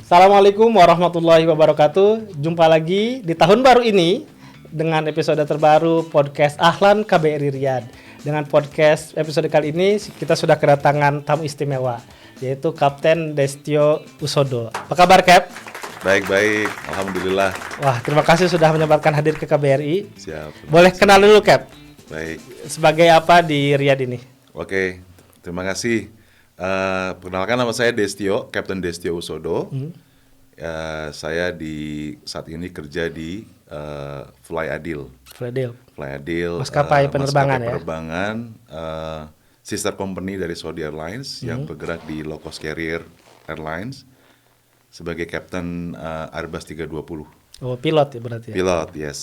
Assalamualaikum warahmatullahi wabarakatuh. Jumpa lagi di tahun baru ini dengan episode terbaru podcast Ahlan KBRI Riyadh. Dengan podcast episode kali ini kita sudah kedatangan tamu istimewa, yaitu Kapten Destio Usodo. Apa kabar, Cap? Baik, alhamdulillah. Wah, terima kasih sudah menyempatkan hadir ke KBRI. Siap. Boleh kenal dulu, Cap? Baik. Sebagai apa di Riyadh ini? Oke, terima kasih. Perkenalkan, nama saya Destio, Kapten Destio Usodo. Saya saat ini kerja di Fly Adil. Maskapai penerbangan ya? Penerbangan, sister company dari Saudi Airlines yang bergerak di low cost carrier airlines sebagai Kapten Airbus 320. Oh, pilot ya berarti ya? Pilot, yes.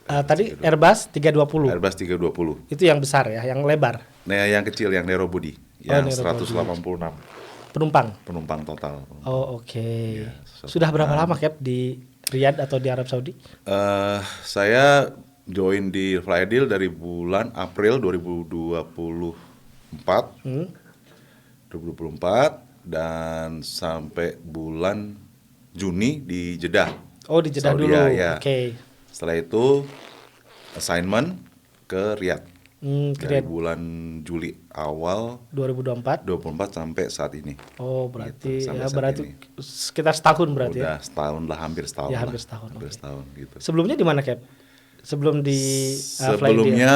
Tadi Airbus 320? Airbus 320. Itu yang besar ya, yang lebar? Nah, yang kecil, yang narrow body, yang 186 penumpang total. Oh, oke. Ya, sudah berapa lama, Cap, di Riyadh atau di Arab Saudi? Saya join di Fly Adil dari bulan April 2024 dan sampai bulan Juni di Jeddah. Oh, di Jeddah Saudi, dulu. Ya. Oke. Setelah itu assignment ke Riyadh. Dari bulan Juli awal 2024 sampai saat ini. Oh, berarti gitu, ya berarti ini. Sekitar setahun berarti. Udah setahun lah, hampir setahun. Ya, hampir setahun. Hampir setahun gitu. Sebelumnya di mana, Cap? Sebelum di sebelumnya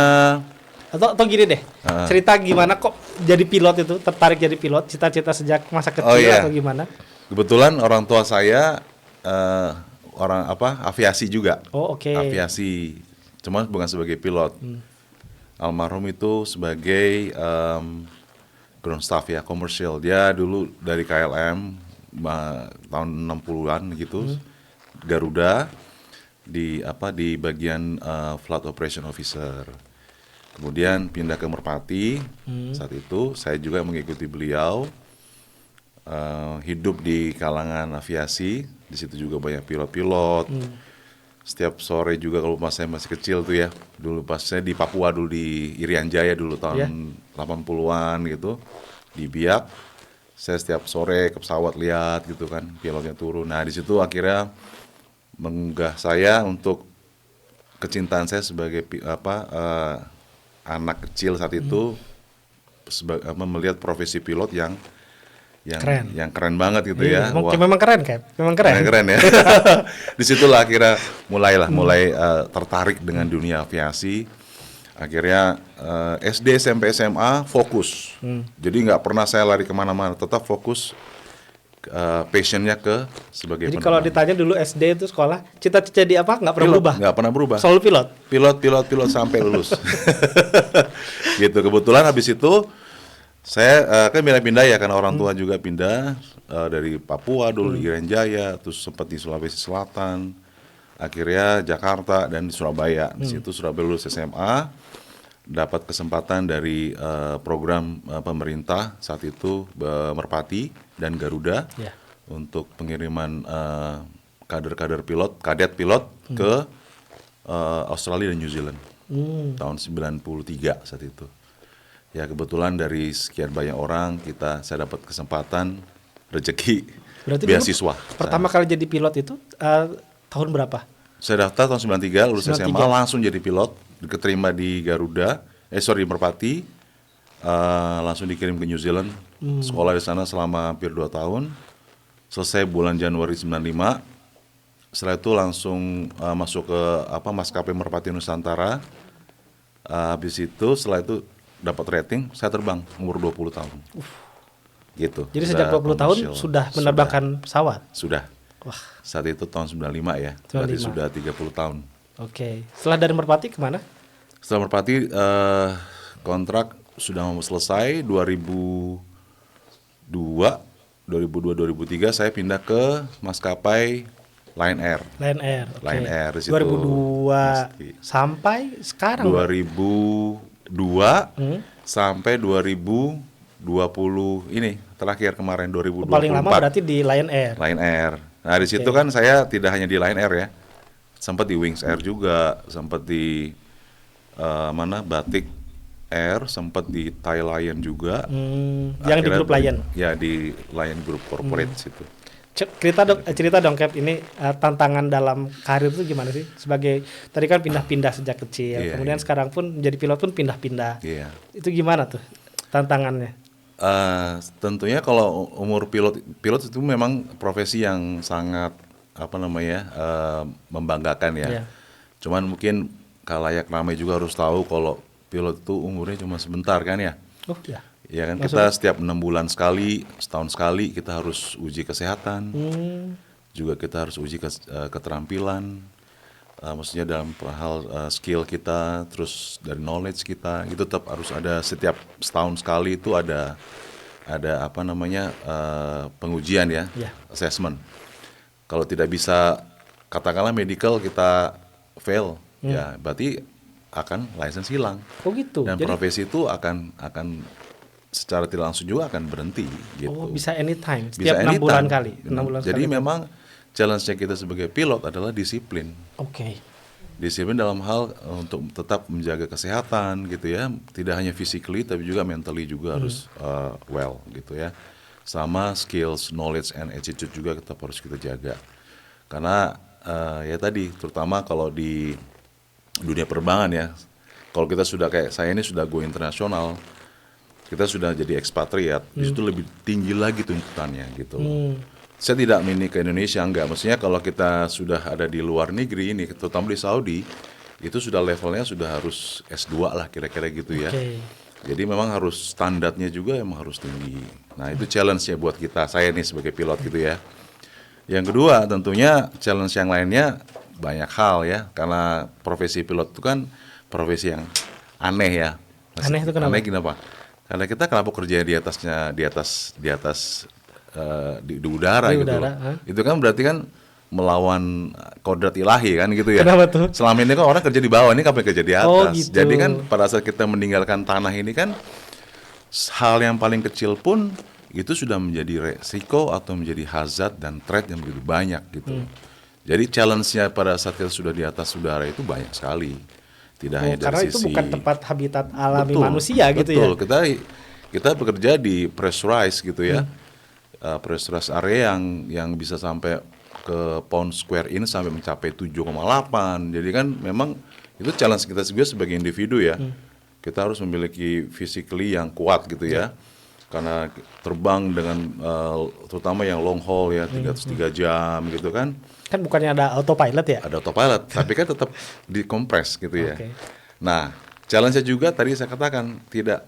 atau gini deh. Cerita gimana kok jadi pilot itu, tertarik jadi pilot, cita-cita sejak masa kecil atau gimana? Kebetulan orang tua saya aviasi juga. Oh, oke. Aviasi. Cuma bukan sebagai pilot. Almarhum itu sebagai ground staff ya, komersial. Dia dulu dari KLM tahun 60-an gitu. Garuda di bagian Flight Operation Officer. Kemudian pindah ke Merpati. Saat itu saya juga mengikuti beliau. Hidup di kalangan aviasi. Di situ juga banyak pilot-pilot. Setiap sore juga kalau pas saya masih kecil tuh ya, dulu pas saya di Papua dulu, di Irian Jaya dulu tahun 80-an gitu, di Biak, saya setiap sore ke pesawat lihat gitu kan, pilotnya turun. Nah di situ akhirnya menggugah saya untuk kecintaan saya sebagai anak kecil saat itu, melihat profesi pilot yang keren banget gitu ya. Memang keren kan? Memang keren ya. Disitulah akhirnya mulai tertarik dengan dunia aviasi. Akhirnya SD, SMP, SMA fokus. Jadi nggak pernah saya lari kemana-mana, tetap fokus passionnya sebagai penerbang. Jadi kalau ditanya dulu SD itu sekolah, cita-cita jadi apa? Nggak pernah berubah? Nggak pernah berubah. Selalu pilot sampai lulus. Gitu. Kebetulan habis itu saya kan pindah-pindah ya, karena orang tua juga pindah dari Papua dulu di Irian Jaya, terus sempat di Sulawesi Selatan, akhirnya Jakarta dan di Surabaya. Di situ Surabaya lulus SMA, dapat kesempatan dari program pemerintah saat itu Merpati dan Garuda untuk pengiriman kader-kader pilot, kadet pilot ke Australia dan New Zealand tahun 93 saat itu. Ya kebetulan dari sekian banyak orang saya dapat kesempatan, rezeki, berarti beasiswa. Pertama kali jadi pilot itu tahun berapa? Saya daftar tahun 93, lulus 93. SMA langsung jadi pilot, diterima di Merpati, langsung dikirim ke New Zealand, sekolah di sana selama hampir 2 tahun, selesai bulan Januari 95. Setelah itu langsung masuk ke maskapai Merpati Nusantara. Habis itu setelah itu dapat rating, saya terbang umur 20 tahun. Gitu. Jadi sejak 20 tahun sudah menerbangkan pesawat? Sudah. Wah. Saat itu tahun 95 ya. 95. Berarti sudah 30 tahun. Oke. Setelah dari Merpati kemana? Setelah Merpati kontrak sudah mau selesai 2002-2003 saya pindah ke maskapai Lion Air. Lion Air di situ. 2002 sampai sekarang. 2002 sampai 2020 ini terakhir kemarin 2024. Paling lama berarti di Lion Air. Lion Air. Nah di situ kan saya tidak hanya di Lion Air ya, sempat di Wings Air juga, sempat di Batik Air, sempat di Thai Lion juga. Yang di grup Lion. Ya di Lion Group Corporate situ. Cerita dong Cap, ini tantangan dalam karir itu gimana sih? Sebagai tadi kan pindah-pindah sejak kecil, Iya, kemudian iya. sekarang pun menjadi pilot pun pindah-pindah. Iya. Itu gimana tuh tantangannya? Tentunya kalau umur pilot itu memang profesi yang sangat membanggakan ya. Iya. Cuman mungkin khalayak ramai juga harus tahu kalau pilot itu umurnya cuma sebentar kan ya. Oh ya. Ya kan Maksudnya? kita setiap 6 bulan sekali, setahun sekali kita harus uji kesehatan, juga kita harus uji keterampilan, maksudnya dalam hal skill kita, terus dari knowledge kita, itu tetap harus ada setiap setahun sekali itu ada pengujian ya, Ya. assessment. Kalau tidak bisa katakanlah medical kita fail, ya berarti akan license hilang. Oh gitu. Dan Jadi profesi itu akan secara tidak langsung juga akan berhenti gitu. bisa anytime, Bisa setiap 6 bulan anytime. kali. 6 bulan Jadi sekali. memang challenge-nya kita sebagai pilot adalah disiplin. Oke. Disiplin dalam hal untuk tetap menjaga kesehatan gitu ya. Tidak hanya physically tapi juga mentally juga harus well gitu ya. Sama skills, knowledge and attitude juga tetap harus kita jaga. Karena ya tadi terutama kalau di dunia penerbangan ya. Kalau kita sudah kayak saya ini sudah go internasional, kita sudah jadi ekspatriat, di situ lebih tinggi lagi tuntutannya gitu. Saya tidak mini ke Indonesia, enggak. Maksudnya kalau kita sudah ada di luar negeri ini, terutama di Saudi, itu sudah levelnya sudah harus S2 lah kira-kira gitu ya. Oke. Jadi memang harus standarnya juga emang harus tinggi. Nah itu challenge-nya buat kita, saya nih sebagai pilot gitu ya. Yang kedua tentunya challenge yang lainnya banyak hal ya, karena profesi pilot itu kan profesi yang aneh ya. Aneh itu kenapa? Aneh kenapa? Karena kita kenapa kerja di udara Di gitu. udara, Itu kan berarti kan melawan kodrat ilahi kan gitu ya. Kenapa tuh? Selama ini kan orang kerja di bawah, ini kapan kerja di atas. Oh, gitu. Jadi kan pada saat kita meninggalkan tanah ini kan hal yang paling kecil pun itu sudah menjadi resiko atau menjadi hazard dan threat yang begitu banyak gitu. Jadi challenge-nya pada saat kita sudah di atas udara itu banyak sekali. Tidak hanya Karena dari itu sisi bukan tempat habitat alami Betul, manusia gitu ya. betul. Kita bekerja di pressurized gitu ya. Pressurized area yang bisa sampai ke pound square inch sampai mencapai 7,8. Jadi kan memang itu challenge kita juga sebagai individu ya. Kita harus memiliki physically yang kuat gitu ya. Karena terbang dengan terutama yang long haul ya 3 jam gitu kan. Kan bukannya ada autopilot ya? Ada autopilot, tapi kan tetap dikompres gitu ya. Oke. Nah, challenge-nya juga tadi saya katakan tidak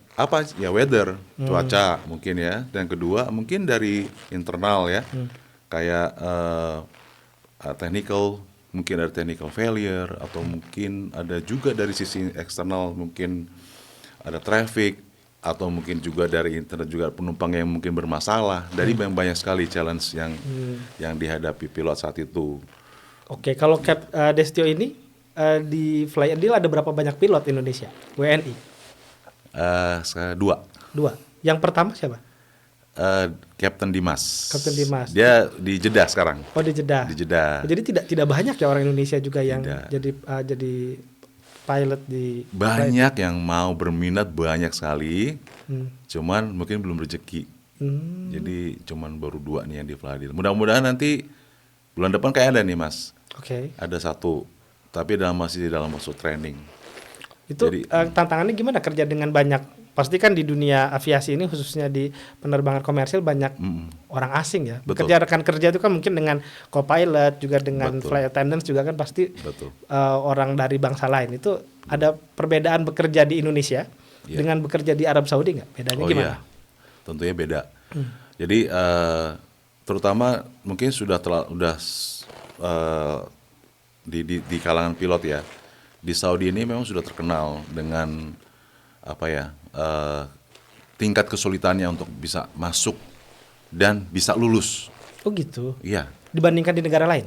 weather, cuaca mungkin ya. Dan kedua mungkin dari internal ya, kayak technical, mungkin ada technical failure atau mungkin ada juga dari sisi eksternal mungkin ada traffic atau mungkin juga dari internet juga penumpang yang mungkin bermasalah. Dari banyak sekali challenge yang dihadapi pilot saat itu. Oke, kalau Cap Destio ini di Fly and Deal ada berapa banyak pilot Indonesia? WNI? Dua. Yang pertama siapa? Kapten Dimas. Kapten Dimas. Dia di Jeddah sekarang. Oh, di Jeddah. Di Jeddah. Jadi tidak banyak ya orang Indonesia juga yang Tidak. jadi pilot di Banyak yang mau berminat banyak sekali. Cuman mungkin belum rezeki. Jadi cuman baru 2 nih yang di Fly. Mudah-mudahan nanti bulan depan kayak ada nih Mas. Oke. Ada 1. Tapi masih dalam masuk training. Itu Jadi- tantangannya gimana kerja dengan banyak? Pasti kan di dunia aviasi ini khususnya di penerbangan komersil banyak orang asing ya. Betul. Kerja rekan kerja itu kan mungkin dengan co-pilot juga dengan Betul. flight attendants juga kan pasti Betul. orang dari bangsa lain. Itu ada perbedaan bekerja di Indonesia Iya. dengan bekerja di Arab Saudi nggak? Bedanya gimana? Iya, tentunya beda. Jadi terutama mungkin sudah di kalangan pilot ya. Di Saudi ini memang sudah terkenal dengan tingkat kesulitannya untuk bisa masuk dan bisa lulus. Oh gitu. Iya, Dibandingkan di negara lain?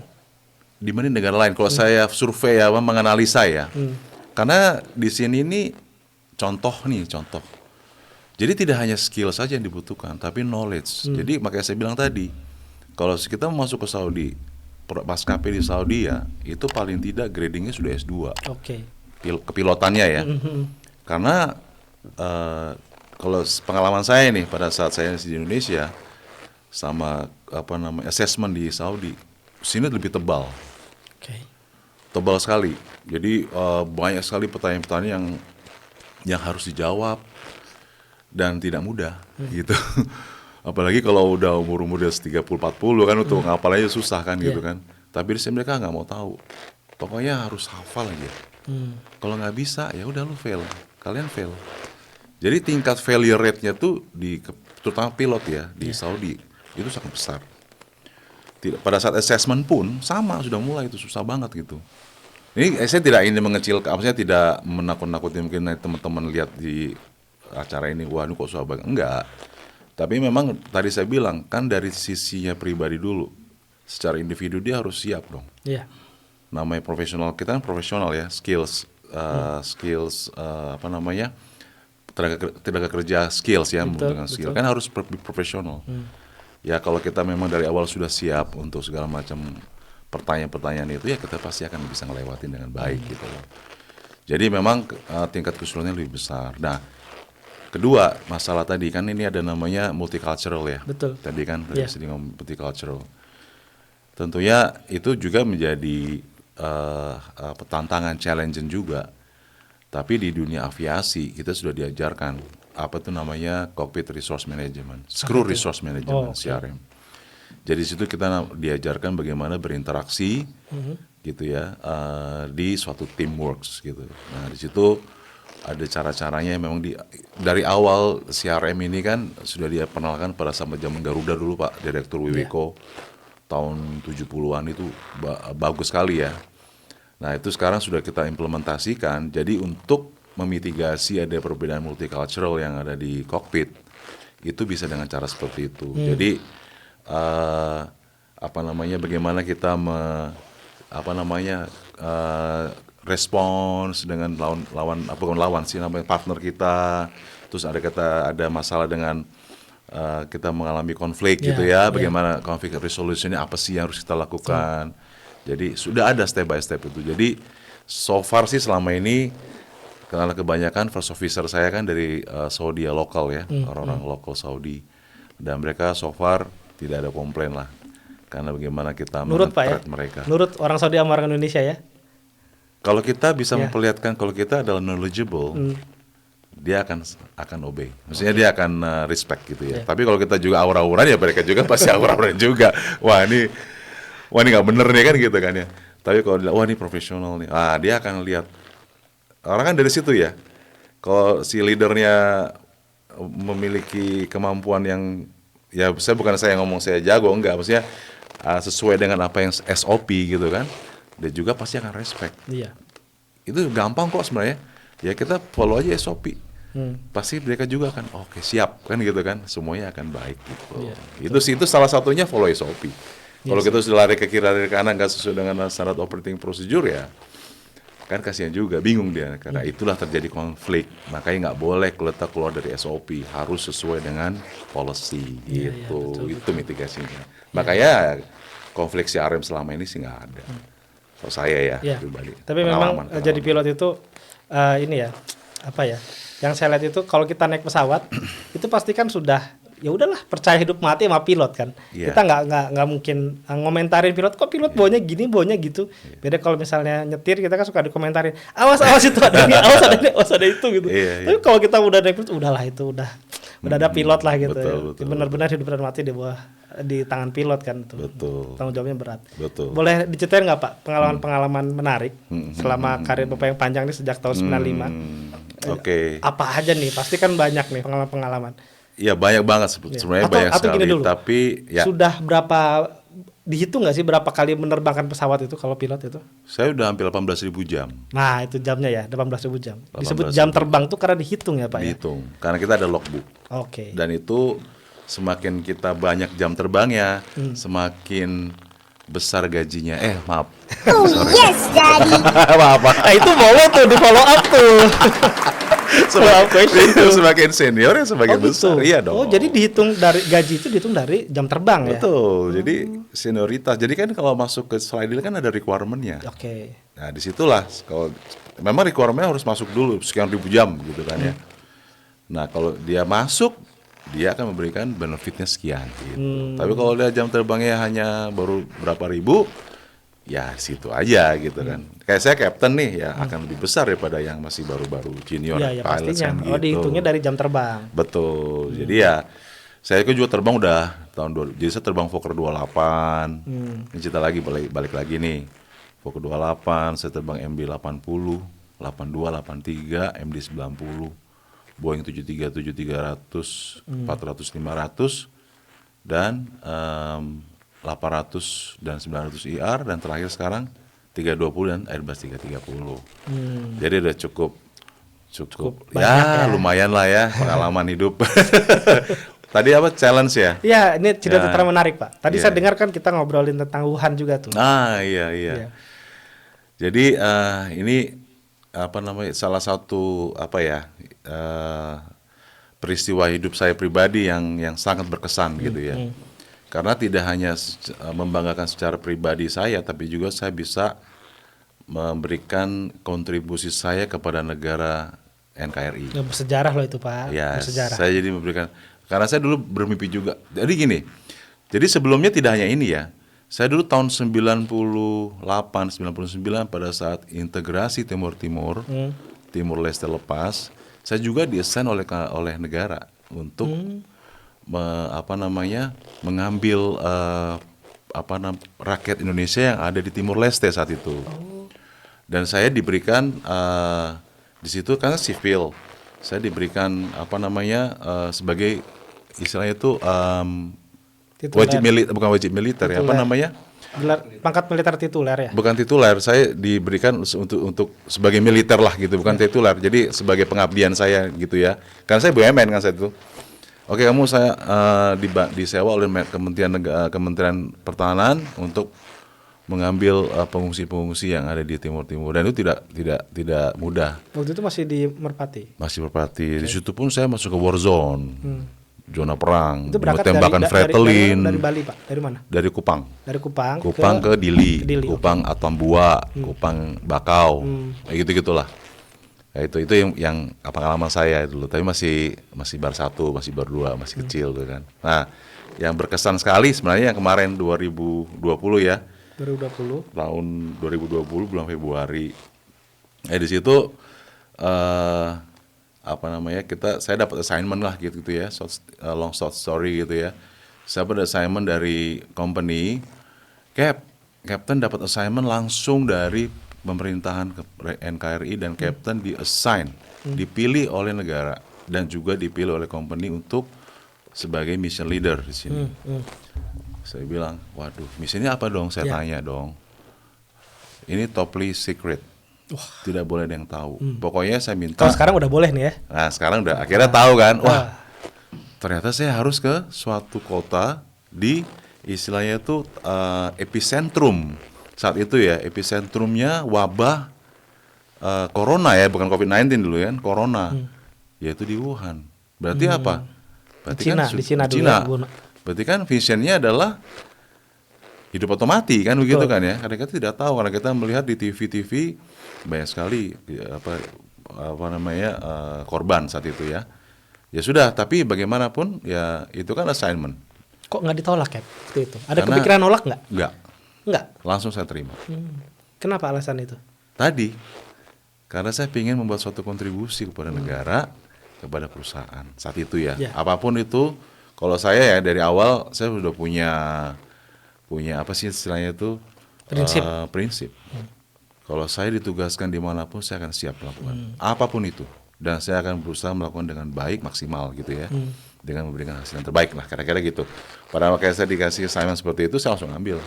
dibanding negara lain. Kalau saya survei ya, menganalisa ya, karena di sini ini contoh. Jadi tidak hanya skill saja yang dibutuhkan, tapi knowledge. Jadi makanya saya bilang tadi, kalau kita mau masuk ke Saudi, maskapai di Saudi ya, itu paling tidak gradingnya sudah S2. Oke. Kepilotannya ya. Karena kalau pengalaman saya nih pada saat saya di Indonesia, sama assessment di Saudi. Sini lebih tebal. Oke. Tebal sekali. Jadi banyak sekali pertanyaan-pertanyaan yang harus dijawab dan tidak mudah gitu. Apalagi kalau udah umur 30-40 kan untuk ngapal aja susah kan gitu kan. Tapi di sini mereka nggak mau tahu. Pokoknya harus hafal aja. Kalau nggak bisa ya udah lu fail. Kalian fail. Jadi tingkat failure rate-nya tuh terutama pilot ya di Saudi itu sangat besar. Pada saat assessment pun sama sudah mulai itu susah banget gitu. Ini saya tidak ingin mengecilkan, maksudnya tidak menakut-nakuti mungkin teman-teman lihat di acara ini, wah ini kok susah banget. Enggak. Tapi memang tadi saya bilang, kan dari sisinya pribadi dulu. Secara individu dia harus siap dong. Iya. Namanya profesional, kita kan profesional ya, skills, tenaga kerja skills ya, menggunakan skill. Kan harus profesional. Ya kalau kita memang dari awal sudah siap untuk segala macam pertanyaan-pertanyaan itu, ya kita pasti akan bisa ngelewatin dengan baik gitu loh. Jadi memang tingkat kesulitannya lebih besar. Nah, kedua masalah tadi kan ini ada namanya multicultural ya. Betul. Tadi kan sering ngomong multicultural. Tentunya itu juga menjadi tantangan, challenge juga. Tapi di dunia aviasi kita sudah diajarkan apa itu namanya cockpit resource management, crew resource management, CRM. Jadi di situ kita diajarkan bagaimana berinteraksi gitu ya di suatu teamworks gitu. Nah di situ ada cara-caranya memang dari awal CRM ini kan sudah diperkenalkan pada sama zaman Garuda dulu Pak Direktur Wiwiko tahun 70-an itu bagus sekali ya. Nah itu sekarang sudah kita implementasikan. Jadi untuk memitigasi ada perbedaan multicultural yang ada di kokpit itu bisa dengan cara seperti itu. Jadi bagaimana kita respons dengan partner kita, terus ada masalah dengan kita mengalami konflik gitu ya, bagaimana konflik resolutionnya apa sih yang harus kita lakukan. Jadi sudah ada step by step itu. Jadi so far sih selama ini karena kebanyakan first officer saya kan dari Saudi lokal ya, orang-orang lokal Saudi, dan mereka so far tidak ada komplain lah. Karena bagaimana kita men-treat mereka. Nurut orang Saudi sama orang Indonesia ya? Kalau kita bisa memperlihatkan kalau kita adalah knowledgeable, dia akan obey. Maksudnya dia akan respect gitu ya. Tapi kalau kita juga aura-auran ya mereka juga pasti aura-auran juga. Wah ini nggak bener nih kan gitu kan ya. Tapi kalau wah ini profesional nih, dia akan lihat. Orang kan dari situ ya. Kalau si leadernya memiliki kemampuan yang ya saya ngomong saya jago, enggak, maksudnya sesuai dengan apa yang SOP gitu kan, dia juga pasti akan respect. Iya. Itu gampang kok sebenarnya. Ya kita follow aja SOP. Pasti mereka juga akan oke, siap kan gitu kan, semuanya akan baik gitu. Iya, itu salah satunya follow SOP. Kalau kita sudah lari ke kiri lari ke kanan nggak sesuai dengan standard operating procedure ya, kan kasihan juga, bingung dia. Karena itulah terjadi konflik. Makanya nggak boleh kita keluar dari SOP, harus sesuai dengan policy gitu. Itu mitigasinya. Makanya konflik CRM selama ini sih nggak ada. Kalau saya ya pribadi. Tapi memang jadi pilot itu ini ya, apa ya? Yang saya lihat itu kalau kita naik pesawat itu pasti kan sudah ya udahlah percaya hidup mati sama pilot kan. Kita nggak mungkin ngomentarin pilot kok pilot baunya gini baunya gitu. Beda kalau misalnya nyetir kita kan suka dikomentarin awas itu ada ini awas ada itu gitu. Tapi kalau kita udah naik udahlah itu udah ada pilot lah gitu. Betul. Benar-benar hidup dan mati di tangan pilot kan itu. Betul. Tanggung jawabnya berat. Betul. Boleh diceritain nggak Pak pengalaman menarik selama karir Bapak yang panjang ini sejak tahun 95? Oke. Apa aja nih? Pasti kan banyak nih pengalaman. Ya banyak banget sebenarnya banyak sekali. Dulu, tapi ya. Sudah berapa dihitung nggak sih berapa kali menerbangkan pesawat itu kalau pilot itu? Saya udah hampir 18.000 jam. Nah itu jamnya ya 18.000 jam. Disebut jam terbang tuh karena dihitung ya Pak ya? Dihitung karena kita ada logbook. Oke. Dan itu semakin kita banyak jam terbangnya, semakin besar gajinya. Maaf. Oh yes, Daddy. Maaf. Nah itu boleh tuh di follow up tuh. Semakin senior ya semakin besar. Iya dong. Oh jadi dihitung dari gaji itu dihitung dari jam terbang ya? Betul. Jadi senioritas. Jadi kan kalau masuk ke slide kan ada requirement-nya. Oke. Nah disitulah kalau memang requirement harus masuk dulu sekian ribu jam gitu kan ya. Nah kalau dia masuk dia akan memberikan benefitnya sekian gitu. Tapi kalau dia jam terbangnya hanya baru berapa ribu, ya situ aja gitu kan. Kayak saya captain nih ya akan lebih besar daripada yang masih baru-baru junior Iya, ya pilot pastinya. kan Oh, gitu. dihitungnya dari jam terbang. Betul. Jadi ya saya kan juga terbang udah tahun 2000. Jadi saya terbang Fokker 28. Ini cerita lagi balik lagi nih. Fokker 28, saya terbang MD 80, 82, 83, MD 90, Boeing 73, 7300, 400, 500 dan 800 dan 900 IR dan terakhir sekarang 320 dan Airbus 330. Jadi udah cukup banyak ya. lumayan lah ya pengalaman hidup. Tadi apa challenge ya? Iya, ini cerita Ya. menarik, Pak. Tadi Iya. saya dengar kan kita ngobrolin tentang Wuhan juga tuh. Iya. Iya. Jadi ini apa namanya salah satu peristiwa hidup saya pribadi yang sangat berkesan gitu ya. Karena tidak hanya membanggakan secara pribadi saya, tapi juga saya bisa memberikan kontribusi saya kepada negara NKRI. Ya, bersejarah loh itu, Pak. Ya, Bersejarah. saya jadi memberikan, karena saya dulu bermimpi juga. Jadi gini, jadi sebelumnya tidak hanya ini ya. Saya dulu tahun 98, 99 pada saat integrasi Timur Timur Leste lepas, saya juga diassign oleh negara untuk mengambil rakyat Indonesia yang ada di Timur Leste saat itu. Dan saya diberikan di situ karena sipil, saya diberikan sebagai istilahnya itu Tituler. bukan wajib militer ya, apa Tituler. namanya? Gelar pangkat militer tituler ya. Bukan tituler, saya diberikan untuk sebagai militer lah gitu, bukan tituler. Jadi sebagai pengabdian saya gitu ya. Karena saya BUMN kan saya itu. Oke, kamu saya disewa oleh Kementerian Pertahanan untuk mengambil pengungsi-pengungsi yang ada di Timur dan itu tidak mudah. Waktu itu masih di Merpati. Masih Merpati. Di situ pun saya masuk ke war zone. Zona perang, Itu berangkat tembakan Fretilin dari Bali, Pak. Dari mana? dari Kupang. Dari Kupang Kupang ke Dili, ke Dili, Kupang Atambua, Kupang Bakau, kayak gitu-gitulah. Ya, itu yang pengalaman saya dulu. Tapi masih bar 1, masih bar 2, masih kecil gitu kan. Nah, yang berkesan sekali sebenarnya yang kemarin 2020 ya. 2020. Tahun 2020 bulan Februari. Di situ saya dapat assignment lah gitu ya, long short story gitu ya. Saya dapat assignment dari company, Captain dapat assignment langsung dari pemerintahan NKRI dan Captain di-assign, dipilih oleh negara dan juga dipilih oleh company untuk sebagai mission leader di sini. Saya bilang, waduh, misinya apa dong? Saya tanya dong. Ini totally secret. Tidak boleh ada yang tahu. Pokoknya saya minta. Kalau sekarang udah boleh nih ya. Nah, sekarang udah akhirnya tahu kan. Wah, ternyata saya harus ke suatu kota di istilahnya itu epicentrum saat itu ya. Epicentrumnya wabah corona ya, bukan COVID-19 dulu ya, corona. Yaitu di Wuhan. Berarti apa? Berarti di Cina dulu ya, Bu. Berarti kan visionnya adalah hidup otomati kan begitu kan ya. Karena kita tidak tahu, karena kita melihat di TV banyak sekali korban saat itu ya. Ya sudah, tapi bagaimanapun ya itu kan assignment. Kok nggak ditolak ya waktu itu? Ada Karena- kepikiran nolak nggak? Nggak. Langsung saya terima. Kenapa alasan itu? Tadi karena saya ingin membuat suatu kontribusi kepada negara, kepada perusahaan saat itu ya. Ya. Apapun itu, kalau saya ya dari awal saya sudah punya apa sih istilahnya itu prinsip. Kalau saya ditugaskan dimanapun saya akan siap melakukan apapun itu, dan saya akan berusaha melakukan dengan baik, maksimal gitu ya, dengan memberikan hasil yang terbaik lah, kira-kira gitu. Pada waktu saya dikasih assignment seperti itu, saya langsung ambil,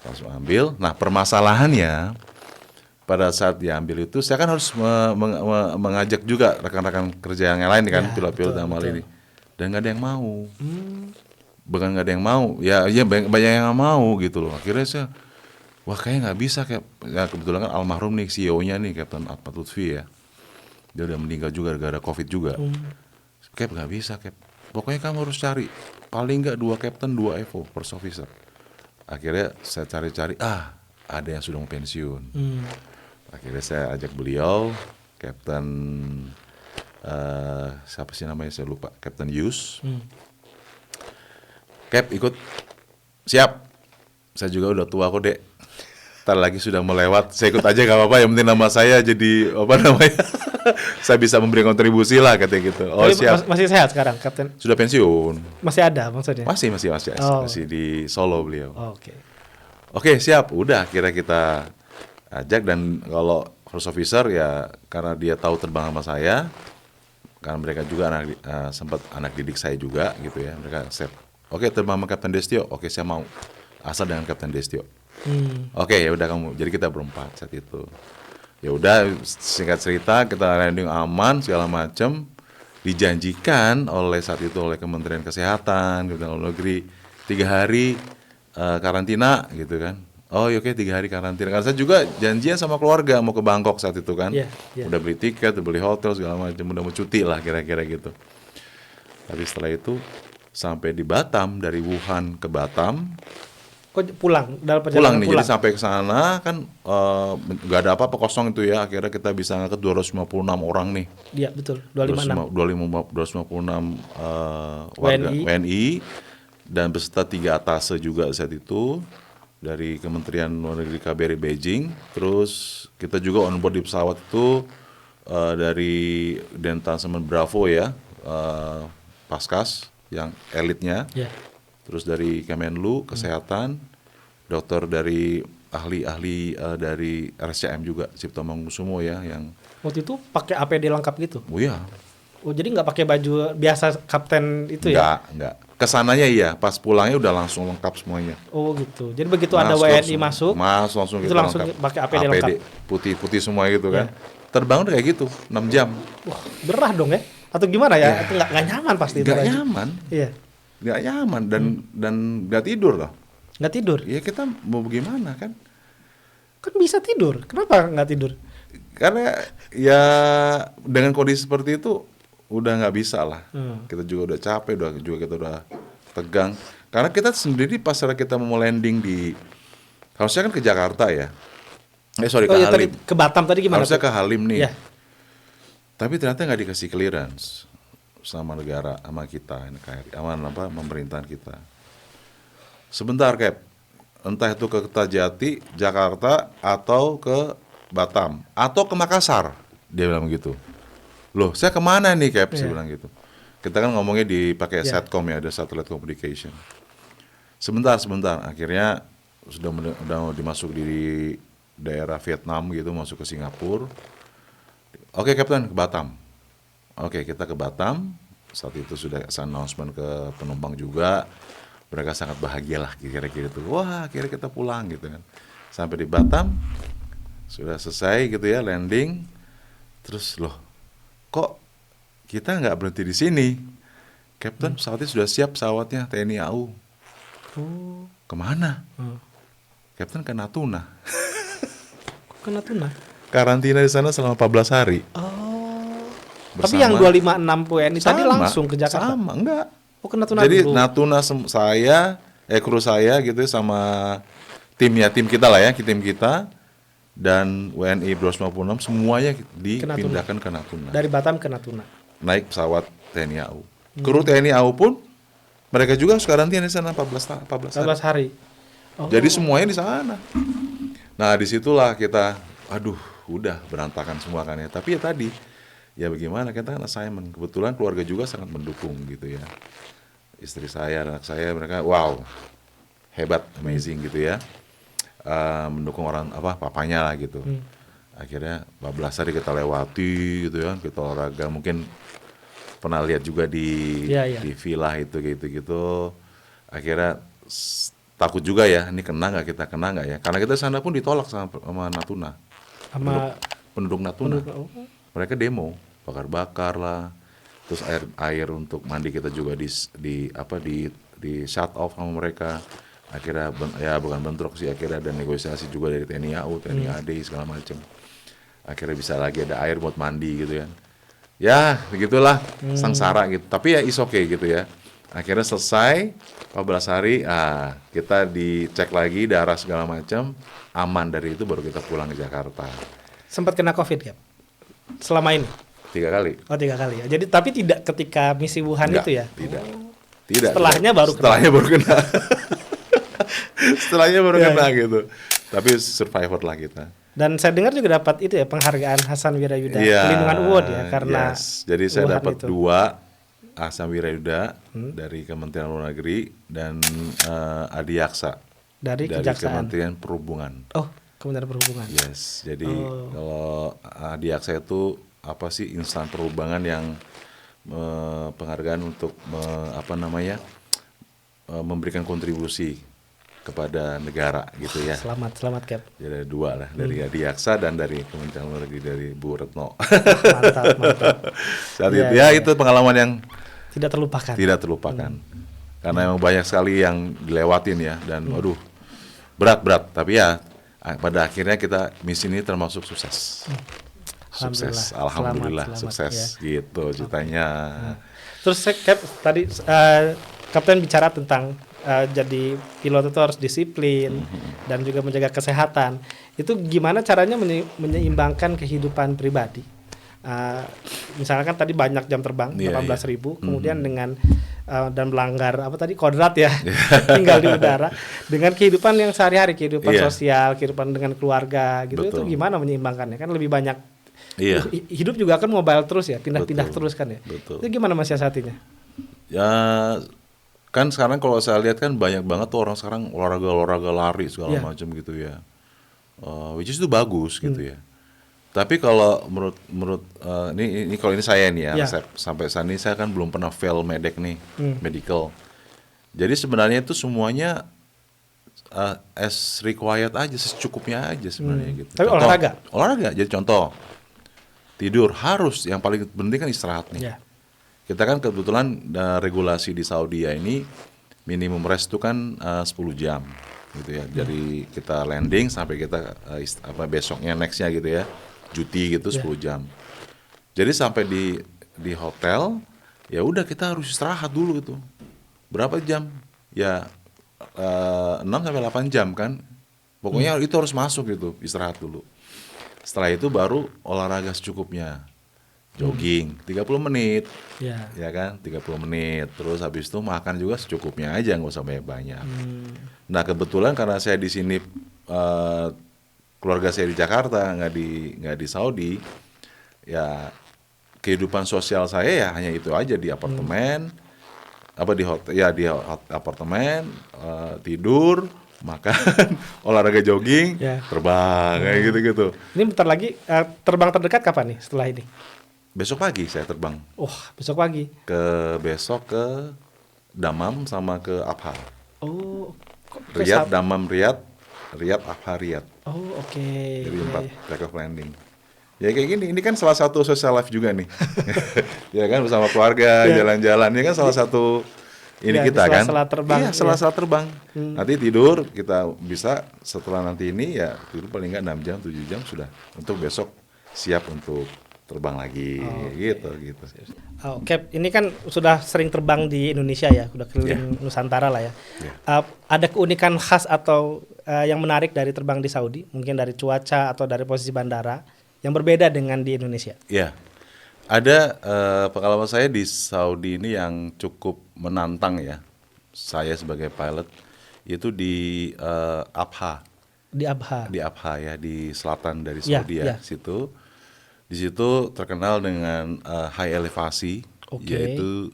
langsung ambil. Nah, permasalahannya pada saat diambil itu saya kan harus mengajak juga rekan-rekan kerja yang lain kan, pilot-pilot dalam hal ini, dan nggak ada yang mau. Bukan nggak ada yang mau, ya banyak yang nggak mau gitu loh. Akhirnya saya, wah kayaknya nggak bisa ya, kebetulan kan almarhum nih CEO-nya nih Kapten Ahmad Lutfi ya, dia udah meninggal juga gara-gara COVID juga. Nggak bisa pokoknya kamu harus cari paling nggak 2 Kapten 2 Evo first officer. Akhirnya saya cari-cari, ada yang sudah mau pensiun. Akhirnya saya ajak beliau, Kapten siapa sih namanya saya lupa, Captain Yus. Hmm. Cap ikut, siap. Saya juga udah tua kok dek. Ntar lagi sudah melewat, saya ikut aja gak apa-apa. Yang penting nama saya jadi apa namanya? Saya bisa memberi kontribusi lah katanya gitu. Oh Tapi siap. masih sehat sekarang, Kapten? Sudah pensiun. Masih ada maksudnya? Masih di Solo beliau. Oh, oke. Oke siap, udah kira kita ajak. Dan kalau first officer ya karena dia tahu terbang sama saya, karena mereka juga sempat anak didik saya juga gitu ya, mereka accept. Oke terbang sama Kapten Destio, oke saya mau, asal dengan Kapten Destio. Oke ya udah kamu, jadi kita berempat saat itu. Ya udah singkat cerita kita landing aman segala macam, dijanjikan oleh saat itu oleh Kementerian Kesehatan, Kementerian Luar Negeri 3 hari karantina gitu kan. Oh oke 3 hari karantina. Karena saya juga janjian sama keluarga mau ke Bangkok saat itu kan. Yeah. Udah beli tiket, udah beli hotel segala macam, udah mau cuti lah kira-kira gitu. Tapi setelah itu sampai di Batam, dari Wuhan ke Batam. Kok pulang dalam Pulang perjalanan nih, jadi sampai ke sana kan nggak ada apa-apa kosong itu ya. Akhirnya kita bisa ngangkat 256 orang nih. Iya betul, 256. 256 warga WNI dan beserta 3 atase juga saat itu dari Kementerian Luar Negeri KBRI Beijing. Terus kita juga on board di pesawat itu dari Dentansemen Bravo ya, Paskas yang elitnya. Iya. Terus dari Kemenlu Kesehatan, dokter dari ahli-ahli dari RSCM juga, Cipto Mangunkusumo ya, yang Waktu itu pakai APD lengkap gitu? oh ya, Oh jadi nggak pakai baju biasa kapten itu ya? enggak. Kesananya iya, pas pulangnya udah langsung lengkap semuanya. Oh gitu. Jadi begitu ada WNI masuk, langsung itu kita langsung lengkap. pakai APD lengkap. Putih-putih semua gitu kan. Iya. Terbang udah kayak gitu, 6 jam. Wah gerah dong ya? Atau gimana ya? Itu nggak nyaman pasti itu. Nggak baju. nyaman, Iya. nggak nyaman dan nggak tidur loh. Nggak tidur? Ya kita mau bagaimana kan? Kan bisa tidur. Kenapa nggak tidur? Karena ya dengan kondisi seperti itu udah nggak bisa lah. Kita juga udah capek, kita udah tegang. Karena kita sendiri pas kita mau landing harusnya kan ke Jakarta ya. Ke Iya, Halim. ke Batam tadi gimana? Harusnya ke Halim nih. Iya. Tapi ternyata nggak dikasih clearance sama negara, sama kita, NKRI, sama pemerintahan kita. Sebentar Cap, entah itu ke Kertajati, Jakarta, atau ke Batam, atau ke Makassar, dia bilang begitu. Loh, saya kemana nih Cap? Saya bilang gitu. Kita kan ngomongnya dipakai Satcom ya, ada satellite communication. Sebentar, akhirnya sudah dimasuk di daerah Vietnam gitu, masuk ke Singapura. Oke Kapten, ke Batam. Oke, kita ke Batam. Saat itu sudah announcement ke penumpang juga. Mereka sangat bahagia lah kira-kira itu. Wah, akhirnya kita pulang gitu kan. Sampai di Batam, sudah selesai gitu ya, landing. Terus loh, kok kita nggak berhenti di sini? Kapten, pesawatnya sudah siap, pesawatnya TNI AU. Oh. Kemana? Kapten ke Natuna. Kok ke Natuna? Karantina di sana selama 14 hari. Oh. Bersama, Tapi yang 256 WNI tadi langsung ke Jakarta? Sama, enggak. Oh ke Natuna Jadi dulu? Natuna saya, kru saya gitu sama tim kita lah ya, tim kita dan WNI 256 semuanya dipindahkan ke Natuna. Dari Batam ke Natuna? Naik pesawat TNI AU. Kru TNI AU pun mereka juga karantina di sana 14 hari. Oh. Jadi semuanya di sana. Nah disitulah kita, aduh udah berantakan semua kan ya. Tapi ya tadi, ya bagaimana, kita kan assignment. Kebetulan keluarga juga sangat mendukung gitu ya. Istri saya, anak saya, mereka wow, hebat, amazing gitu ya. Mendukung papanya lah gitu. Akhirnya 14 hari kita lewati gitu ya, kita olahraga. Mungkin pernah lihat juga di villa itu gitu. Akhirnya takut juga ya, ini kena nggak ya? Karena kita sana pun ditolak sama Natuna. Sama penduduk Natuna. Mereka demo, bakar-bakar lah. Terus air untuk mandi kita juga di shut off sama mereka. Akhirnya bukan bentrok sih, akhirnya ada negosiasi juga dari TNI AU, TNI AD segala macam. Akhirnya bisa lagi ada air buat mandi gitu kan. Ya, begitulah sengsara gitu. Tapi ya is okay gitu ya. Akhirnya selesai 14 hari, kita dicek lagi darah segala macam, aman. Dari itu baru kita pulang ke Jakarta. Sempat kena COVID ya? Selama ini? 3 kali. Oh 3 kali ya. Jadi tapi tidak ketika misi Wuhan Enggak, itu ya? Tidak. Setelahnya baru Setelahnya baru kena. Setelahnya baru Ya, kena gitu. Tapi survivor lah kita. Dan saya dengar juga dapat itu ya penghargaan Hasan Wirayuda, Pelindungan Award ya karena Jadi saya Wuhan dapat itu. 2 Hasan Wirayuda dari Kementerian Luar Negeri dan Adiaksa dari Kejaksaan. Kementerian Perhubungan. Oh, Kementerian Perhubungan. Yes, jadi kalau Adiaksa itu apa sih insan perhubungan yang penghargaan untuk memberikan kontribusi kepada negara gitu ya. Selamat Cap. Jadi ada 2 lah, dari Adiaksa dan dari Kementerian Luar Negeri dari Bu Retno. Mantap. Saat Iya, itu iya. itu pengalaman yang Tidak terlupakan. tidak terlupakan. Karena memang banyak sekali yang dilewatin ya dan waduh berat tapi ya pada akhirnya kita misi ini termasuk sukses. Sukses, alhamdulillah Selamat, sukses ya. gitu ceritanya. Terus Cap tadi Kapten bicara tentang jadi pilot itu harus disiplin dan juga menjaga kesehatan. Itu gimana caranya menyeimbangkan kehidupan pribadi? Misalnya kan tadi banyak jam terbang, Iya, 18.000, kemudian dengan dan melanggar apa tadi kodrat ya, tinggal di udara, dengan kehidupan yang sehari-hari, kehidupan Iya. sosial, kehidupan dengan keluarga gitu. Betul. Itu gimana menyeimbangkannya? Kan lebih banyak. Iya. Hidup juga kan mobile terus ya, pindah-pindah Betul. terus kan ya. Betul. Itu gimana mensiasatinya? Ya kan sekarang kalau saya lihat kan banyak banget tuh orang sekarang olahraga lari segala Iya. macam gitu ya. Which is itu bagus gitu ya. Tapi kalau menurut ini kalau ini saya nih ya, Ya. sampai saat ini saya kan belum pernah fail medek nih, medical. Jadi sebenarnya itu semuanya as required aja, secukupnya aja sebenarnya gitu. Tapi olahraga. Jadi contoh tidur harus, yang paling penting kan istirahat nih. Ya. Kita kan kebetulan regulasi di Saudi ya ini minimum rest itu kan 10 jam gitu ya. Dari kita landing sampai kita besoknya nextnya gitu ya. Cuti gitu 10 jam. Jadi sampai di hotel ya udah kita harus istirahat dulu itu. Berapa jam? Ya 6 sampai 8 jam kan. Pokoknya itu harus masuk gitu, istirahat dulu. Setelah itu baru olahraga secukupnya. Jogging 30 menit. Ya. Ya kan, 30 menit. Terus habis itu makan juga secukupnya aja, nggak usah banyak-banyak. Nah, kebetulan karena saya di sini keluarga saya di Jakarta, nggak di Saudi, ya kehidupan sosial saya ya hanya itu aja di apartemen, di hotel, ya di apartemen, tidur, makan, olahraga jogging, Ya. terbang kayak gitu-gitu. Ini bentar lagi terbang terdekat kapan nih setelah ini? Besok pagi saya terbang Besok pagi. besok ke Dammam sama ke Abha. Oh, Riyadh, Dammam, Riyadh, Abha, Riyadh. Oh, oke. Jadi Iya, 4 iya. take off landing. Ya kayak gini, ini kan salah satu social life juga nih. Ya kan bersama keluarga, Ya. jalan-jalan, ini kan salah satu ini Ya, kita di kan. sela-sela terbang, Iya, ya. sela-sela terbang. Nanti tidur, kita bisa setelah nanti ini ya tidur paling nggak 6 jam, 7 jam sudah. Untuk besok siap untuk terbang lagi, gitu. Cap, ini kan sudah sering terbang di Indonesia ya, sudah keliling Nusantara lah ya. Ya. Ada keunikan khas atau yang menarik dari terbang di Saudi, mungkin dari cuaca atau dari posisi bandara yang berbeda dengan di Indonesia? Ya, ada pengalaman saya di Saudi ini yang cukup menantang ya. Saya sebagai pilot itu di Abha. Di Abha. Di Abha ya, di selatan dari Ya, Saudi ya. situ. Di situ terkenal dengan high elevasi, Oke. yaitu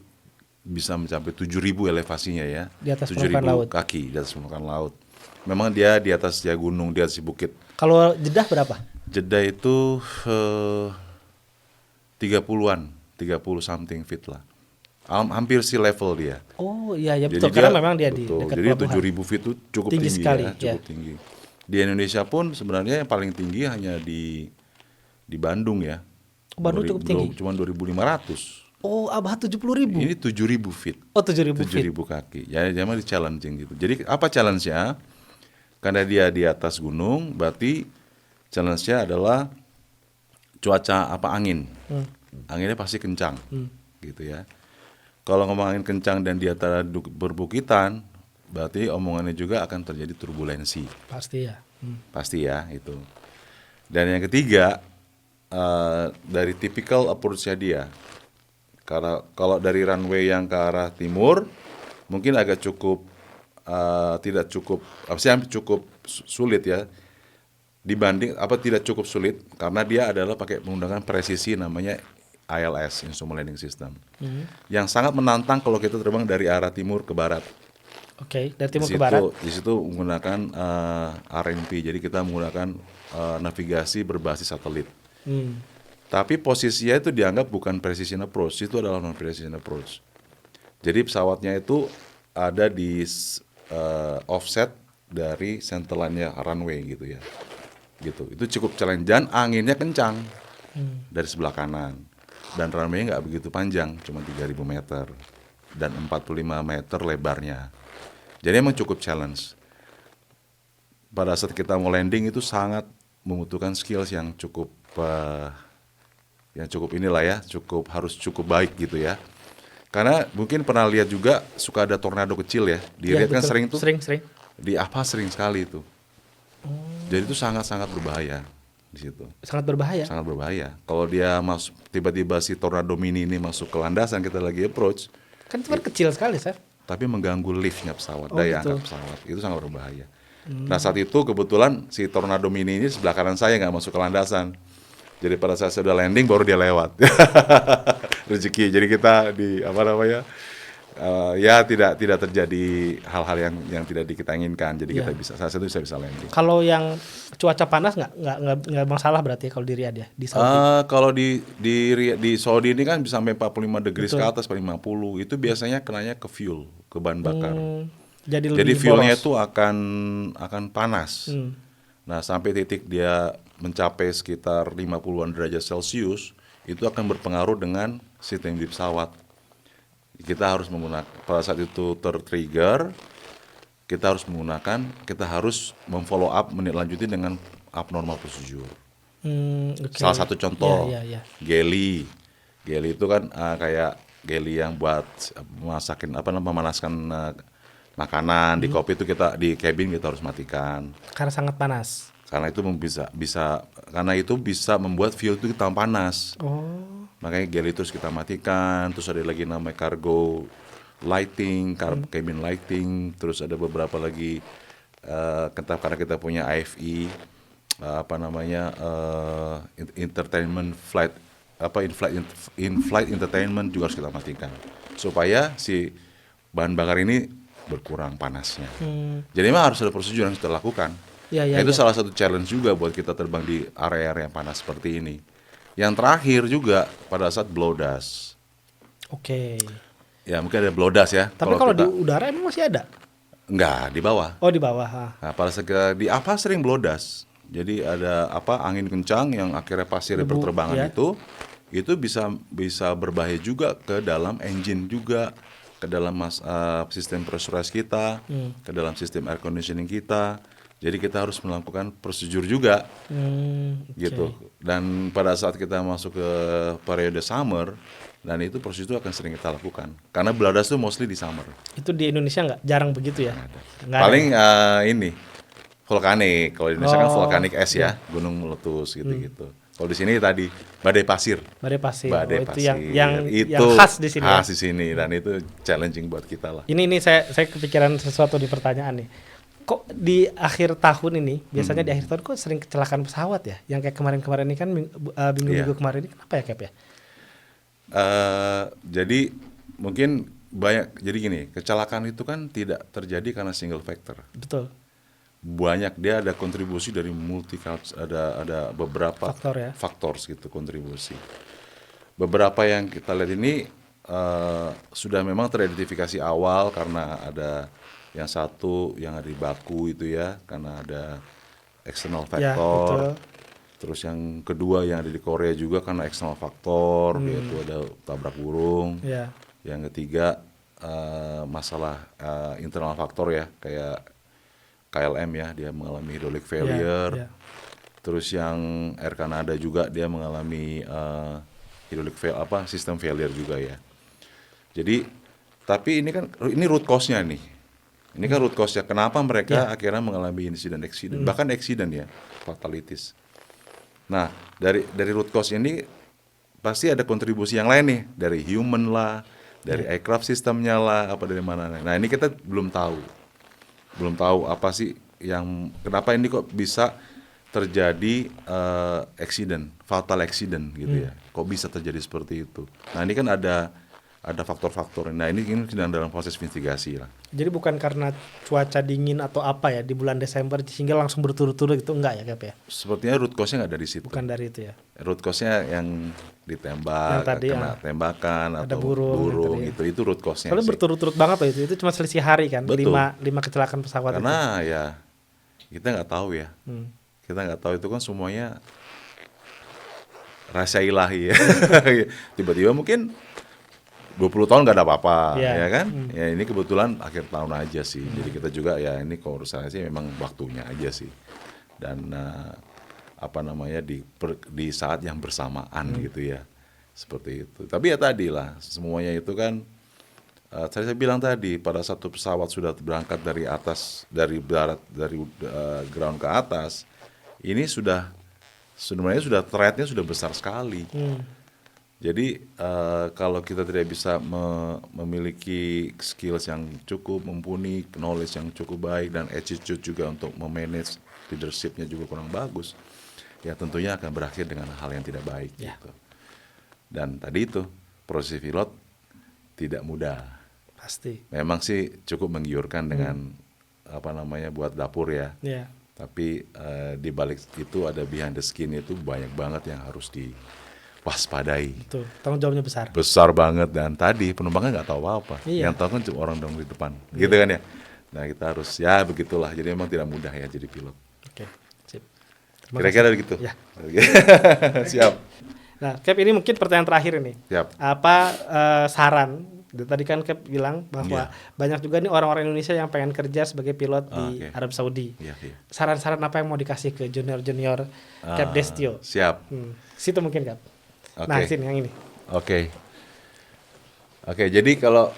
bisa mencapai 7.000 elevasinya ya. Di atas 7.000 permukaan laut. kaki di atas permukaan laut. Memang dia di atas ya gunung, di atas bukit. Kalau Jeddah berapa? Jeddah itu 30-an, 30 something feet lah. Hampir sea level dia. Oh iya ya Jadi betul, karena memang dia di betul. dekat Jadi pelabuhan. 7.000 feet itu cukup Tinggi tinggi, sekali, ya, cukup ya. tinggi. Di Indonesia pun sebenarnya yang paling tinggi hanya di Bandung ya. Bandung cukup tinggi. Cuma 2.500. Oh, Abha 70.000. Ini 7.000 feet. Oh, 7.000 feet. 7.000 kaki. Ya, memang di challenging gitu. Jadi apa challenge-nya? Karena dia di atas gunung, berarti challenge-nya adalah cuaca angin. Anginnya pasti kencang. Gitu ya. Kalau ngomong angin kencang dan di antara berbukitan, berarti omongannya juga akan terjadi turbulensi. Pasti ya. Pasti ya itu. Dan yang ketiga, dari typical approach-nya dia. Karena kalau dari runway yang ke arah timur mungkin agak cukup tidak cukup cukup sulit ya, dibanding tidak cukup sulit karena dia adalah pakai menggunakan presisi namanya ILS, Instrument Landing System, yang sangat menantang kalau kita terbang dari arah timur ke barat. Oke, dari timur ke barat. Di situ menggunakan RNP, jadi kita menggunakan navigasi berbasis satelit. Tapi posisinya itu dianggap bukan precision approach, itu adalah non precision approach. Jadi pesawatnya itu ada di offset dari centerline-nya runway gitu ya. Gitu. Itu cukup challenge dan anginnya kencang dari sebelah kanan. Dan runway-nya nggak begitu panjang, cuma 3.000 meter dan 45 meter lebarnya. Jadi emang cukup challenge. Pada saat kita mau landing itu sangat membutuhkan skills yang cukup inilah ya, harus cukup baik gitu ya. Karena mungkin pernah lihat juga suka ada tornado kecil ya. Di Riyadh kan sering tuh. Sering. Di APA sering sekali itu. Jadi itu sangat-sangat berbahaya di situ. Sangat berbahaya. Kalau dia masuk tiba-tiba si tornado mini ini masuk ke landasan kita lagi approach. Kan cuma kecil sekali, Chef. Tapi mengganggu liftnya pesawat, daya angkat pesawat. Itu sangat berbahaya. Nah saat itu kebetulan si tornado mini ini sebelah kanan saya nggak masuk ke landasan. Jadi pada saat saya sudah landing baru dia lewat. Rezeki. Jadi kita ya tidak terjadi hal-hal yang tidak kita inginkan. Jadi kita bisa saat itu saya bisa landing. Kalau yang cuaca panas nggak masalah berarti kalau di Riyadh ya, di Saudi. Kalau di Saudi ini kan bisa sampai 45 degrees ke atas, 50. Itu biasanya kenanya ke fuel, ke bahan bakar. Jadi fuelnya itu akan panas. Nah sampai titik dia mencapai sekitar 50-an derajat Celcius, itu akan berpengaruh dengan sistem di pesawat. Kita harus menggunakan, pada saat itu tertrigger, kita harus memfollow up, menindaklanjuti dengan abnormal procedure. Salah satu contoh, geli itu kan kayak geli yang buat memanaskan makanan. Di kopi itu di cabin kita harus matikan. Karena sangat panas. Karena itu bisa membuat fuel itu tambah panas. Makanya geli terus kita matikan. Terus ada lagi namanya cargo lighting, cabin lighting. Terus ada beberapa lagi karena kita punya IFE, entertainment flight, in-flight entertainment juga harus kita matikan supaya si bahan bakar ini berkurang panasnya. Jadi memang harus ada prosedur yang kita lakukan. Itu salah satu challenge juga buat kita terbang di area-area yang panas seperti ini. Yang terakhir juga pada saat blow dust. Oke. Ya mungkin ada blow dust ya. Tapi kalau di udara emang masih ada? Enggak, di bawah. Oh di bawah. Nah, pada saat di apa sering blow dust. Jadi ada angin kencang yang akhirnya pasir di perterbangan itu bisa berbahaya juga ke dalam engine juga, ke dalam sistem pressurized kita, ke dalam sistem air conditioning kita. Jadi kita harus melakukan prosedur juga, gitu. Dan pada saat kita masuk ke periode summer, dan itu prosedur akan sering kita lakukan. Karena blow dust itu mostly di summer. Itu di Indonesia nggak? Jarang begitu ya? Nggak paling ini vulkanik. Kalau di Indonesia kan vulkanik es ya, gunung meletus gitu-gitu. Kalau di sini tadi badai pasir. Itu yang khas di sini. Khas di sini dan itu challenging buat kita lah. Ini saya kepikiran sesuatu di pertanyaan nih. Kok di akhir tahun ini, biasanya di akhir tahun kok sering kecelakaan pesawat ya? Yang kayak kemarin-kemarin ini kan minggu-minggu kemarin ini kenapa ya Cap ya? Jadi mungkin banyak, jadi gini, kecelakaan itu kan tidak terjadi karena single factor. Betul. Banyak, dia ada kontribusi dari ada beberapa faktor gitu kontribusi. Beberapa yang kita lihat ini sudah memang teridentifikasi awal karena ada yang satu yang ada di baku itu ya, karena ada external factor. Terus yang kedua yang ada di Korea juga karena external factor, yaitu ada tabrak burung. Yang ketiga masalah internal factor ya, kayak KLM ya, dia mengalami hydraulic failure. Terus yang Air Canada juga dia mengalami sistem failure juga ya. Jadi tapi ini root cause-nya nih. Ini kan root cause-nya kenapa mereka akhirnya mengalami insiden, bahkan accident ya, fatalities. Nah, dari root cause ini pasti ada kontribusi yang lain nih, dari human lah, dari aircraft systemnya lah, apa dari mana. Nah, ini kita belum tahu apa sih kenapa ini kok bisa terjadi fatal accident gitu ya. Kok bisa terjadi seperti itu. Nah, ini kan ada faktor-faktor. Nah, ini sedang dalam proses investigasi lah. Jadi bukan karena cuaca dingin atau apa ya di bulan Desember sehingga langsung berturut-turut gitu, enggak ya Cap ya? Sepertinya root cause-nya nggak dari situ. Bukan dari itu ya. Root cause-nya yang ditembak, Yang tadi, kena tembakan ada atau burung itu root cause-nya. Soalnya sih. berturut-turut banget loh itu cuma selisih hari kan, Betul. 5 kecelakaan pesawat Karena ya kita nggak tahu ya. itu. Kita nggak tahu itu kan semuanya rahasia ilahi ya. Tiba-tiba mungkin 20 tahun nggak ada apa-apa, Iya. ya kan? Ya ini kebetulan akhir tahun aja sih. Jadi kita juga ya ini kalau menurut saya sih memang waktunya aja sih. Dan di saat yang bersamaan gitu ya. Seperti itu. Tapi ya tadi lah, semuanya itu kan saya bilang tadi pada satu pesawat sudah berangkat dari atas, dari ground ke atas, ini sebenarnya threat-nya sudah besar sekali. Jadi kalau kita tidak bisa memiliki skills yang cukup mumpuni, knowledge yang cukup baik, dan attitude juga untuk memanage leadership-nya juga kurang bagus, ya tentunya akan berakhir dengan hal yang tidak baik. Ya. Gitu. Dan tadi itu proses pilot tidak mudah. Pasti. Memang sih cukup menggiurkan dengan buat dapur ya. Iya. Tapi di balik itu ada behind the skin itu banyak banget yang harus diwaspadai. Betul. Tanggung jawabnya besar. Besar banget, dan tadi penumpangnya nggak tahu apa. Iya. Yang tahu kan cuma orang di depan, gitu kan ya. Nah kita harus ya begitulah. Jadi memang tidak mudah ya jadi pilot. Oke. Sip. Terima Kira-kira kasih. gitu. Ya. Siap. Nah, Cap, ini mungkin pertanyaan terakhir ini. Siap. Apa saran? Tadi kan Cap bilang bahwa Iya. banyak juga nih orang-orang Indonesia yang pengen kerja sebagai pilot di Oke. Arab Saudi. Iya, iya. Saran-saran apa yang mau dikasih ke junior-junior Cap Destio? Siap. Situ mungkin Cap. Oke. Nah, sini yang ini. Oke, jadi kalau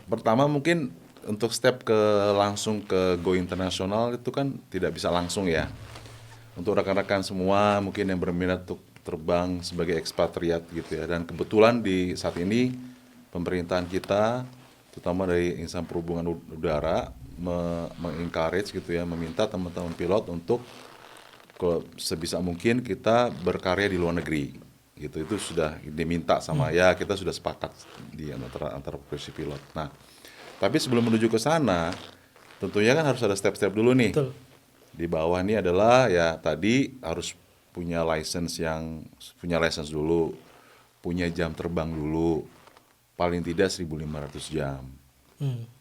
pertama mungkin untuk langsung ke go internasional itu kan tidak bisa langsung ya. Untuk rekan-rekan semua mungkin yang berminat untuk terbang sebagai ekspatriat gitu ya. Dan kebetulan di saat ini pemerintahan kita, terutama dari insan perhubungan udara, mengencourage gitu ya, meminta teman-teman pilot untuk sebisa mungkin kita berkarya di luar negeri. Gitu, itu sudah diminta sama ya, kita sudah sepakat di antara profesi pilot. Nah, tapi sebelum menuju ke sana, tentunya kan harus ada step-step dulu nih. Betul. Di bawah ini adalah ya tadi harus punya license dulu, punya jam terbang dulu, paling tidak 1.500 jam,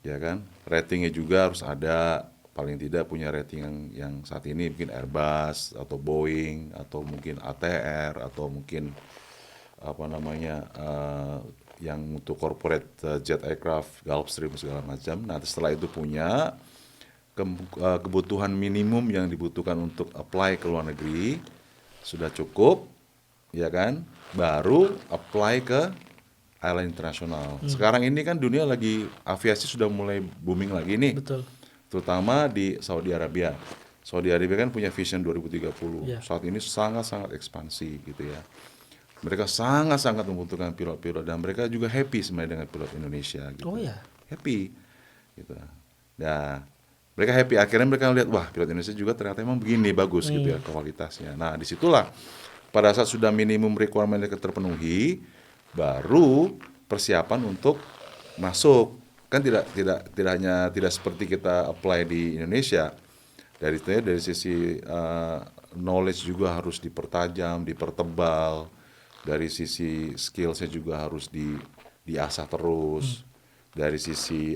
ya kan? Ratingnya juga harus ada, paling tidak punya rating yang saat ini mungkin Airbus atau Boeing atau mungkin ATR atau mungkin yang untuk corporate jet aircraft, Gulfstream segala macam. Nah setelah itu punya kebutuhan minimum yang dibutuhkan untuk apply ke luar negeri sudah cukup, ya kan? Baru apply ke airline internasional. Sekarang ini kan dunia lagi aviasi sudah mulai booming lagi nih. Betul. Terutama di Saudi Arabia. Saudi Arabia kan punya Vision 2030. Yeah. Saat ini sangat-sangat ekspansi gitu ya. Mereka sangat-sangat membutuhkan pilot-pilot dan mereka juga happy sebenarnya dengan pilot Indonesia gitu. Oh ya. Happy gitu. Nah, mereka happy, akhirnya mereka lihat wah pilot Indonesia juga ternyata emang begini bagus gitu ya kualitasnya. Nah, disitulah pada saat sudah minimum requirement mereka terpenuhi, baru persiapan untuk masuk. Kan tidak seperti kita apply di Indonesia. Dari sisi knowledge juga harus dipertajam, dipertebal. Dari sisi skillsnya juga harus diasah terus. Dari sisi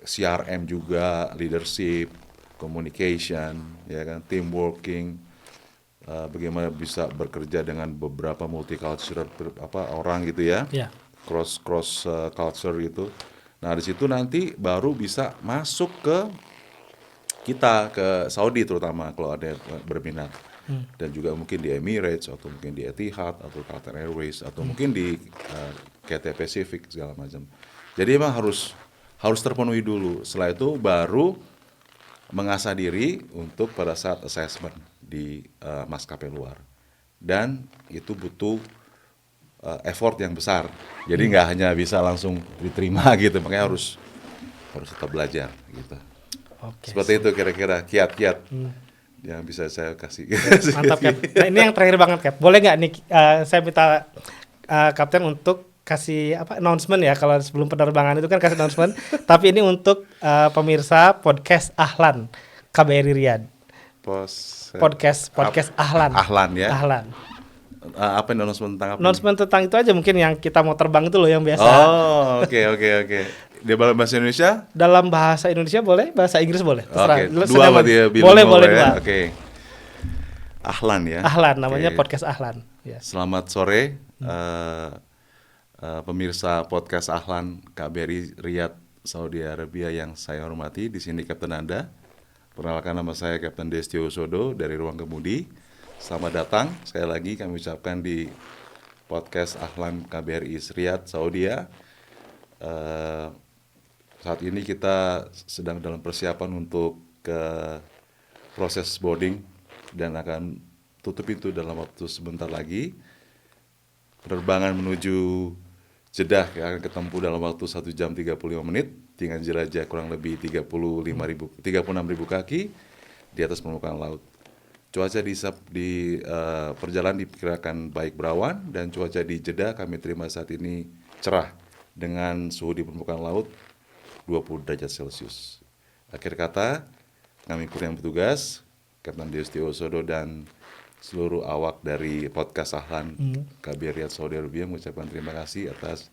CRM juga, leadership, communication, ya kan, team working, bagaimana bisa bekerja dengan beberapa multicultural orang gitu ya. Yeah. cross culture gitu. Nah di situ nanti baru bisa masuk ke kita, ke Saudi terutama kalau ada yang berminat, dan juga mungkin di Emirates atau mungkin di Etihad atau Qatar Airways atau mungkin di Cathay Pacific segala macam. Jadi emang harus terpenuhi dulu. Setelah itu baru mengasah diri untuk pada saat assessment di maskapai luar. Dan itu butuh effort yang besar. Jadi nggak hanya bisa langsung diterima gitu, makanya harus tetap belajar gitu. Oke. Seperti itu kira-kira kiat-kiat yang bisa saya kasih. Mantap, Cap. Nah, ini yang terakhir banget, Cap. Boleh nggak nih saya minta Kapten untuk kasih announcement ya, kalau sebelum penerbangan itu kan kasih announcement. Tapi ini untuk pemirsa podcast Ahlan KBRI Riyadh. Podcast Ahlan. Ahlan ya. Ahlan. Apa announcement tentang apa? Announcement tentang itu aja mungkin yang kita mau terbang itu loh yang biasa. Oh, oke. Di dalam bahasa Indonesia? Dalam bahasa Indonesia boleh, bahasa Inggris boleh. Oke. Terserah. Dua berarti ya, boleh ya. dua. Oke. Ahlan ya. Ahlan namanya Oke. podcast Ahlan. Ya. Selamat sore pemirsa podcast Ahlan KBRI Riyadh Saudi Arabia yang saya hormati. Di sini Kapten Anda. Perkenalkan, nama saya Kapten Destio Usodo dari Ruang Kemudi. Selamat datang sekali lagi kami ucapkan di podcast Ahlan KBRI Riyadh Saudi. Saat ini kita sedang dalam persiapan untuk ke proses boarding dan akan tutup pintu dalam waktu sebentar lagi. Penerbangan menuju Jeddah yang akan ketempuh dalam waktu 1 jam 35 menit dengan jelajah kurang lebih 36.000 kaki di atas permukaan laut. Cuaca di perjalanan diperkirakan baik berawan, dan cuaca di Jeddah kami terima saat ini cerah dengan suhu di permukaan laut 20 derajat Celcius. Akhir kata, kami yang bertugas, Kapten Destio Usodo dan seluruh awak dari podcast Ahlan KBRI Riyadh Saudi Arabia mengucapkan terima kasih atas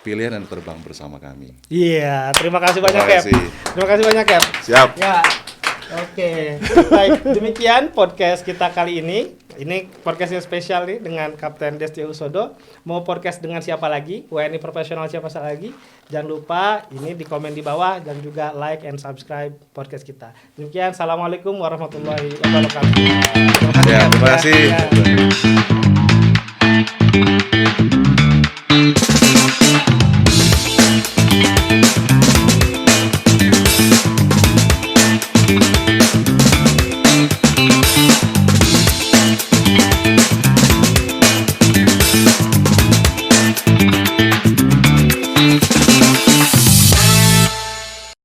pilihan Anda terbang bersama kami. Iya, terima kasih banyak, Terima Cap. kasih. Terima kasih banyak, Cap. Siap. Ya. Oke. Baik, demikian podcast kita kali ini. Ini podcast yang spesial nih dengan Kapten Destio Usodo. Mau podcast dengan siapa lagi? WNI profesional siapa lagi? Jangan lupa ini di komen di bawah dan juga like and subscribe podcast kita. Demikian, assalamualaikum warahmatullahi wabarakatuh. Terima kasih. Ya.